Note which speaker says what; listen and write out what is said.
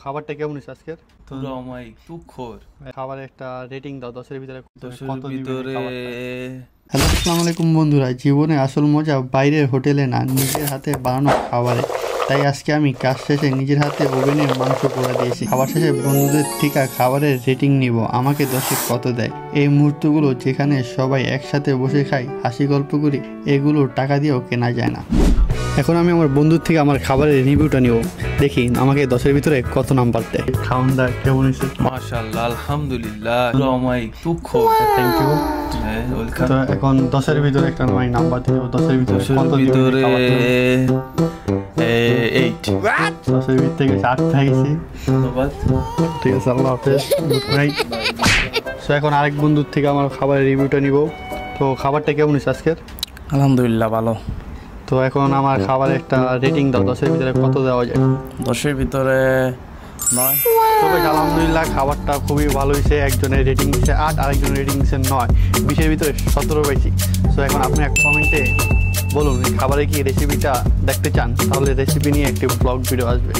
Speaker 1: খাবারটা কেমন হয়েছে আজকের?
Speaker 2: পুরো আমায় তুখোর
Speaker 1: খাবারের একটা রেটিং দাও 10 এর ভিতরে।
Speaker 2: 10 এর ভিতরে।
Speaker 1: হ্যালো, আসসালামু আলাইকুম বন্ধুরা। জীবনে আসল মজা বাইরের হোটেলে না, নিজের হাতে বানানো খাবারে। তাই আজকে আমি কাজ শেষে নিজের হাতে ওভেনে মাংস পোড়া দিয়েছি। খাবার শেষে বন্ধুদের থেকে খাবারের রেটিং নিব, আমাকে 10-এ কত দেয়। এই মুহূর্তগুলো যেখানে সবাই একসাথে বসে খাই, হাসি গল্প করি, এগুলো টাকা দিয়েও কেনা যায় না। এখন আমি আমার বন্ধুর থেকে আমার খাবারের রিভিউটা নিব, দেখি আমাকে 10-এর ভিতরে কত নাম্বার দেয়। খাওন দা কেমন হয়েছে?
Speaker 2: মাশাআল্লাহ, আলহামদুলিল্লাহ, পুরো আমায় তুখোর।
Speaker 1: Thank you. তো এখন 10-এর ভিতরে একটা আমি নাম্বার দিব। 10-এর ভিতরে কত
Speaker 2: ভিতরে 8।
Speaker 1: 10-এর ভিতর থেকে 8 পেয়েছি।
Speaker 2: ধন্যবাদ।
Speaker 1: ঠিক আছে, আল্লাহ হাফেজ, গুড নাইট। সো এখন আরেক বন্ধুর থেকে আমার খাবারের রিভিউটা নিব। তো খাবারটা কেমন হয়েছে আজকের?
Speaker 3: আলহামদুলিল্লাহ, ভালো।
Speaker 1: তো এখন আমার খাবারের একটা রেটিং দাও, 10-এর ভিতরে কত দেওয়া যায়?
Speaker 3: 10-এর ভিতরে 9।
Speaker 1: তবে আলহামদুলিল্লাহ খাবারটা খুবই ভালো হয়েছে। একজনের রেটিং দিচ্ছে 8, আরেকজনের রেটিং দিচ্ছে 9। 20-এর ভিতরে 17 পাইছি। সো এখন আপনি এক কমেন্টে বলুন খাবারে কি রেসিপিটা দেখতে চান, তাহলে রেসিপি নিয়ে একটি ব্লগ ভিডিও আসবে।